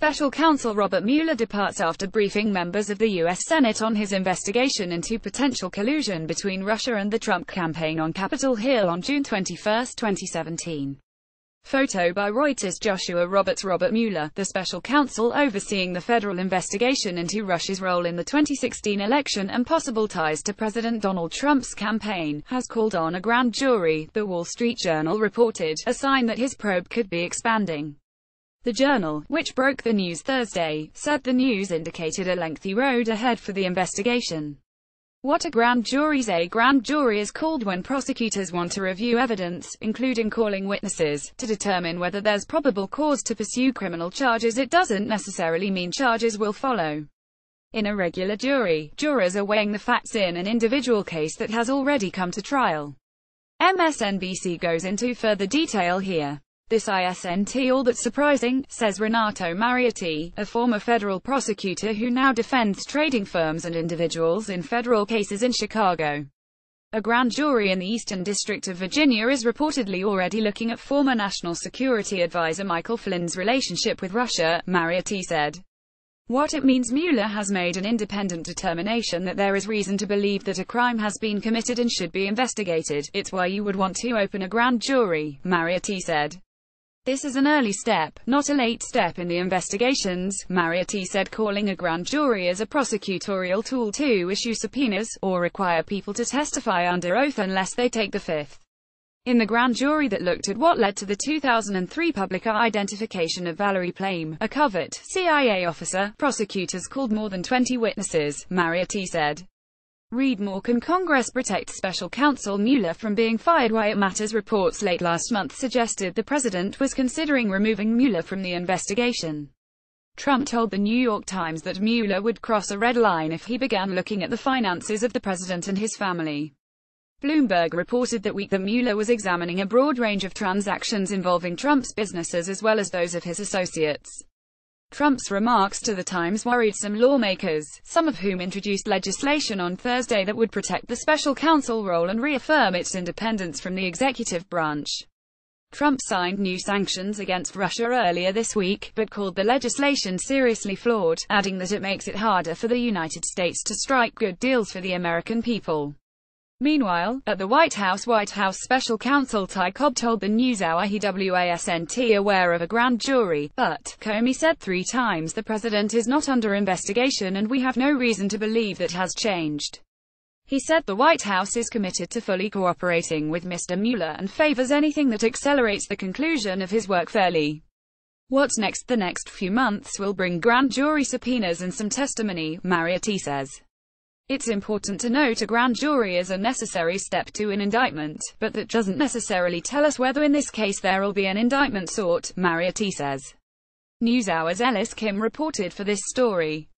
Special counsel Robert Mueller departs after briefing members of the U.S. Senate on his investigation into potential collusion between Russia and the Trump campaign on Capitol Hill on June 21, 2017. Photo by Reuters. Joshua Roberts. Robert Mueller, the special counsel overseeing the federal investigation into Russia's role in the 2016 election and possible ties to President Donald Trump's campaign, has called on a grand jury, The Wall Street Journal reported, a sign that his probe could be expanding. The Journal, which broke the news Thursday, said the news indicated a lengthy road ahead for the investigation. What a grand jury's a grand jury is called when prosecutors want to review evidence, including calling witnesses, to determine whether there's probable cause to pursue criminal charges. It doesn't necessarily mean charges will follow. In a regular jury, jurors are weighing the facts in an individual case that has already come to trial. MSNBC goes into further detail here. This isn't all that surprising, says Renato Mariotti, a former federal prosecutor who now defends trading firms and individuals in federal cases in Chicago. A grand jury in the Eastern District of Virginia is reportedly already looking at former National Security Advisor Michael Flynn's relationship with Russia, Mariotti said. What it means: Mueller has made an independent determination that there is reason to believe that a crime has been committed and should be investigated. It's why you would want to open a grand jury, Mariotti said. This is an early step, not a late step in the investigations, Mariotti said, calling a grand jury as a prosecutorial tool to issue subpoenas, or require people to testify under oath unless they take the fifth. In the grand jury that looked at what led to the 2003 public identification of Valerie Plame, a covert CIA officer, prosecutors called more than 20 witnesses, Mariotti said. Read more. Can Congress protect special counsel Mueller from being fired? Why it matters. Reports late last month suggested the president was considering removing Mueller from the investigation. Trump told the New York Times that Mueller would cross a red line if he began looking at the finances of the president and his family. Bloomberg reported that week that Mueller was examining a broad range of transactions involving Trump's businesses as well as those of his associates. Trump's remarks to the Times worried some lawmakers, some of whom introduced legislation on Thursday that would protect the special counsel role and reaffirm its independence from the executive branch. Trump signed new sanctions against Russia earlier this week, but called the legislation seriously flawed, adding that it makes it harder for the United States to strike good deals for the American people. Meanwhile, at the White House special counsel Ty Cobb told the NewsHour he wasn't aware of a grand jury, but, Comey said 3 times, the president is not under investigation and we have no reason to believe that has changed. He said the White House is committed to fully cooperating with Mr. Mueller and favors anything that accelerates the conclusion of his work fairly. What's next? The next few months will bring grand jury subpoenas and some testimony, Mariotti says. It's important to note a grand jury is a necessary step to an indictment, but that doesn't necessarily tell us whether in this case there'll be an indictment sought, Mariotti says. NewsHour's Ellis Kim reported for this story.